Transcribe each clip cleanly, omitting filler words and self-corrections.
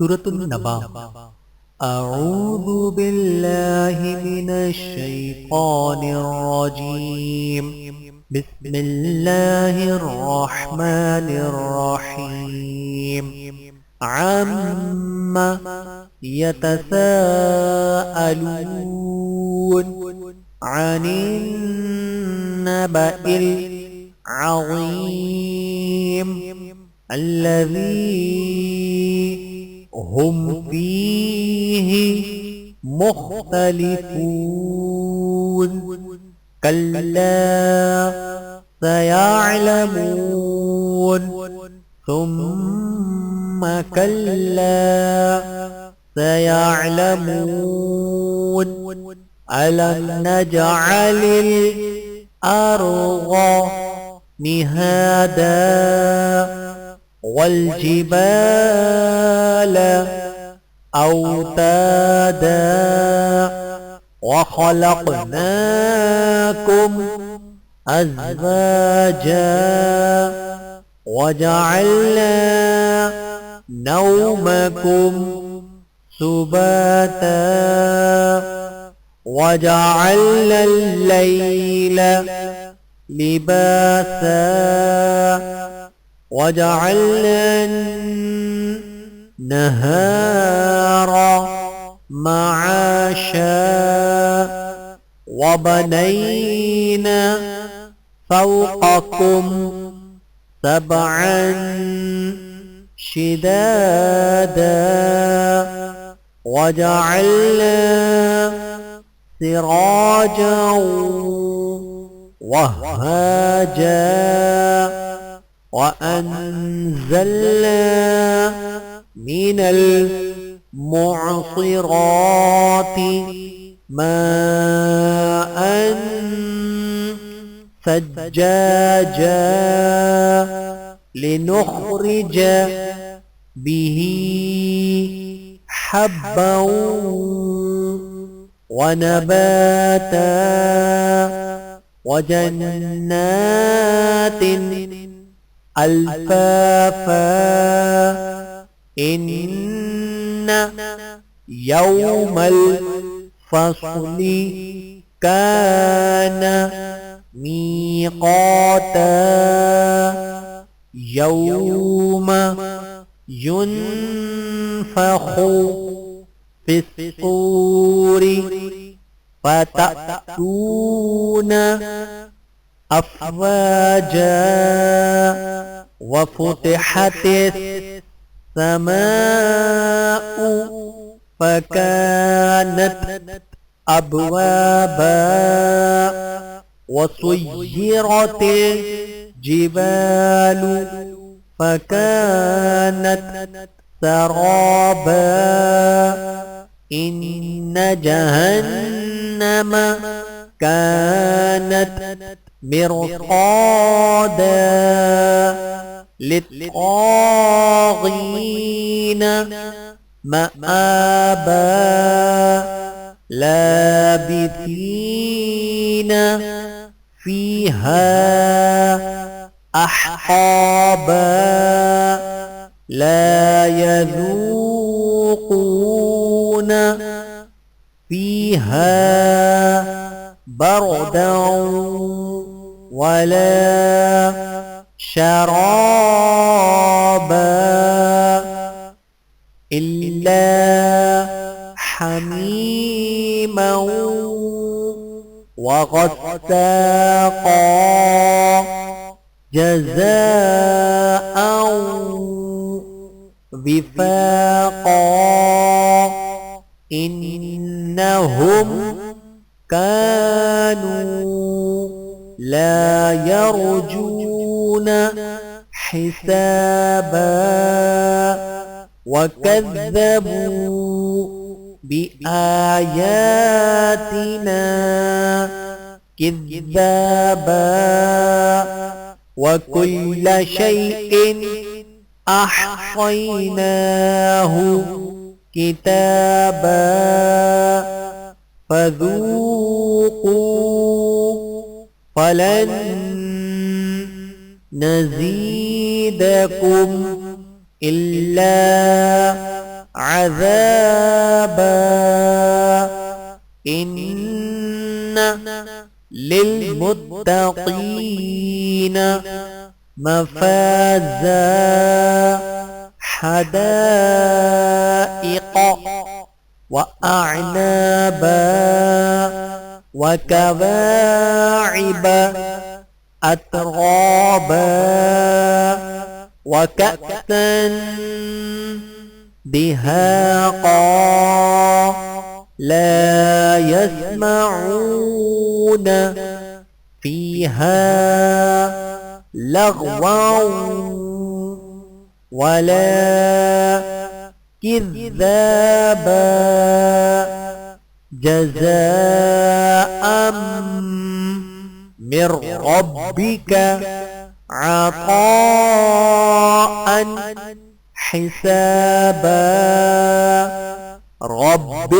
سورة النبأ. أعوذ بالله من الشيطان الرجيم. بسم الله الرحمن الرحيم. عما يتساءلون عن النبأ العظيم الذي هم فيه مختلفون. كلا سيعلمون ثم كلا سيعلمون ألم نجعل الأرض مهادا والجبال أوتادا وخلقناكم أزواجا وجعلنا نومكم سباتا وجعلنا الليل لباسا وجعلنا النهار معاشا وبنينا فوقكم سبعا شدادا وجعلنا سراجا وهاجا وأنزلنا من المعصرات ماء ثجاجا لنخرج به حبا ونباتا وجنات ألفافا إن يوم الفصل كان ميقاتا يوم ينفخ في الصور فتأتون أفواجا وفتحت السماء فكانت أبوابا وسيرت الجبال فكانت سرابا إن جهنم كانت مرصادا للطاغين مآبا لابثين فيها أحقابا لا يذوقون فيها بردا ولا شرابا إلا حميما وغساقا جزاء وفاقا إنهم كانوا لا يرجون حسابا وكذبوا بآياتنا كذابا وكل شيء أحصيناه كتابا فذوقوا فلن نزيدكم إلا عذابا إن للمتقين مفازا حدائق وأعنابا وكواعب أترابا وكأسا دهاقا لا يسمعون فيها لغوا ولا كذابا جزاء من ربك عطاء حسابا رب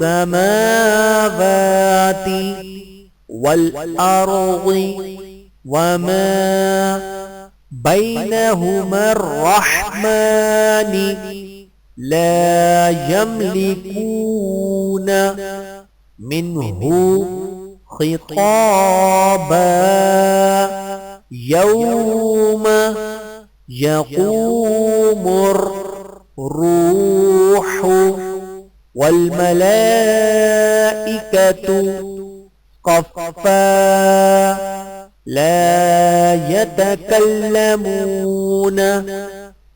السماوات والأرض وما بينهما الرحمن لا يملكون منه خطابا يوم يقوم الروح والملائكة صفا لا يتكلمون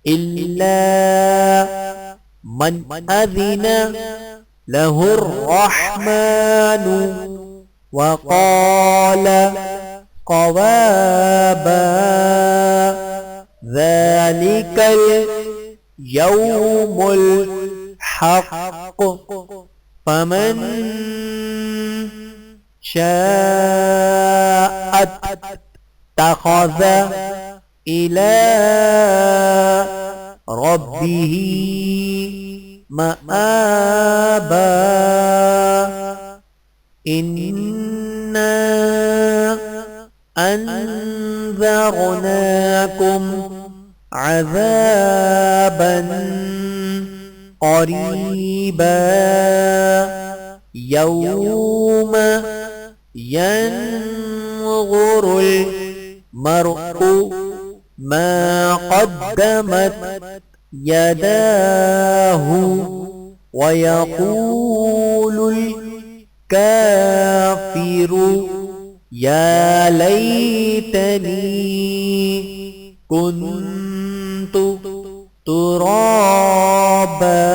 إلا من أذن له الرحمن وقال صوابا ذلك اليوم الحق فمن شاء اتخذ إلى ربه مآبا إنا أنذرناكم عذابا قريبا يوم ينظر المرء ما قدمت يداه ويقول الكافر يا ليتني كنت ترابا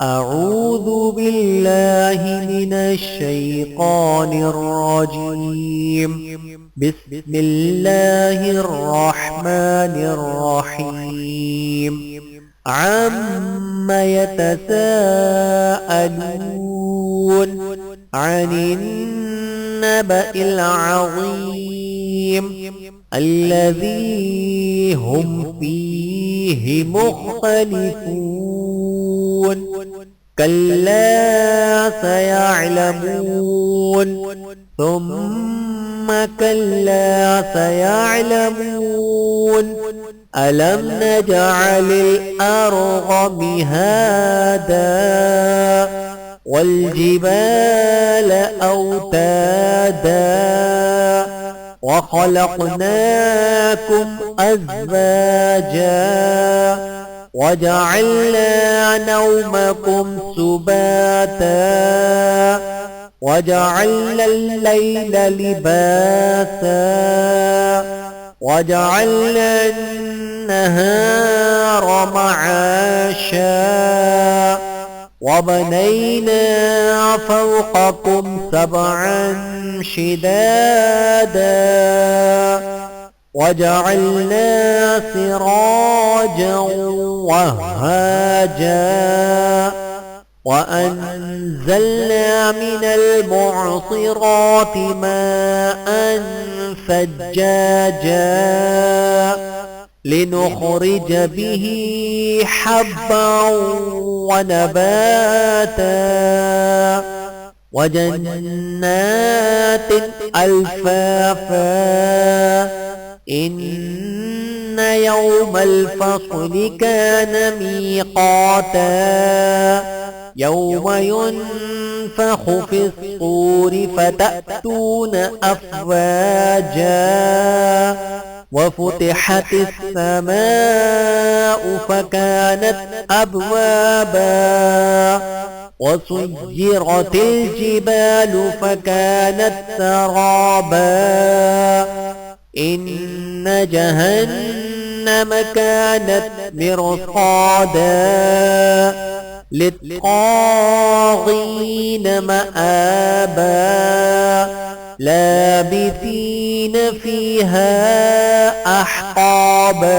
أعوذ بالله من الشيطان الرجيم بسم الله الرحمن الرحيم عم يتساءلون عن النبأ العظيم الذي هم فيه مختلفون كلا سيعلمون ثم كلا سيعلمون ألم نجعل الأرض مهادا والجبال أوتادا وخلقناكم أزواجا وجعلنا نومكم سباتا وجعلنا الليل لباسا وجعلنا النهار معاشا وبنينا فوقكم سبعا شدادا وجعلنا سراجا وهاجا وأنزلنا من المعصرات ماء ثجاجا لنخرج به حبا ونباتا وجنات ألفافا إن يوم الفصل كان ميقاتا يوم ينفخ في الصور فتأتون أفواجا وفتحت السماء فكانت أبوابا وسيرت الجبال فكانت سرابا إن جهنم كانت مرصادا للطاغين مآبا لابثين فيها أحقابا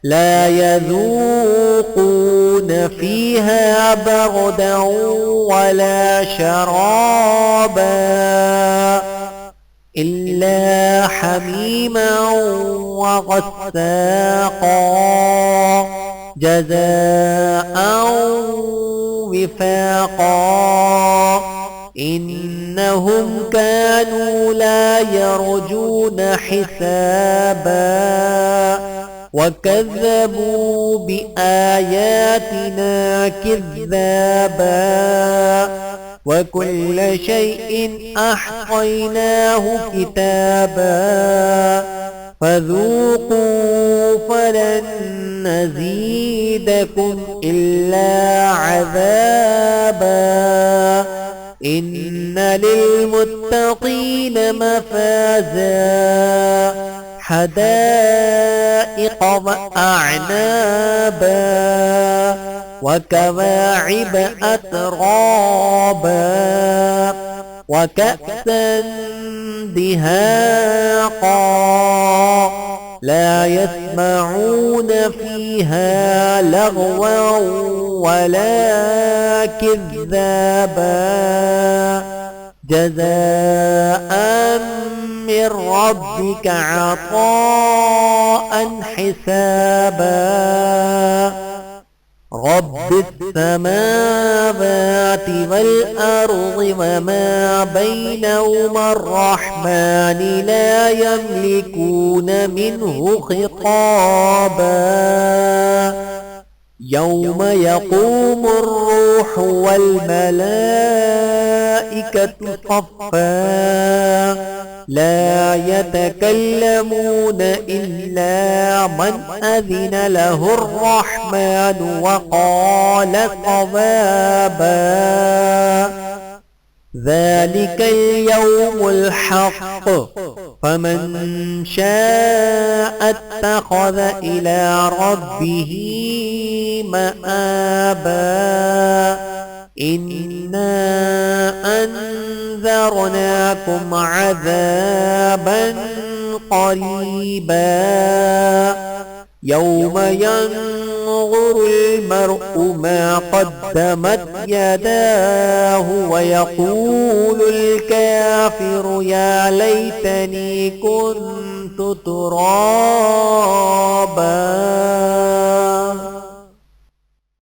لا يذوقون فيها بردا ولا شرابا إلا حميما وغساقا جزاء وفاقا إنهم كانوا لا يرجون حسابا وكذبوا بآياتنا كذابا وكل شيء أحصيناه كتابا فذوقوا فلن نزيدكم إلا عذابا إن للمتقين مفازا حدائق وأعنابا وكواعب أترابا وكأسا دهاقا لا يسمعون فيها لغوا ولا كذابا جزاء من ربك عطاء حسابا رب السماوات والأرض وما بينهما الرحمن لا يملكون منه خطابا يوم يقوم الروح والملائكة صفا لا يتكلمون إلا من أذن له الرحمن وقال صوابا ذلك اليوم الحق فمن شاء اتخذ إلى ربه مآبا إنا أنذرناكم عذابا قريبا يوم ينظر المرء ما قدمت يداه ويقول الكافر يا ليتني كنت ترابا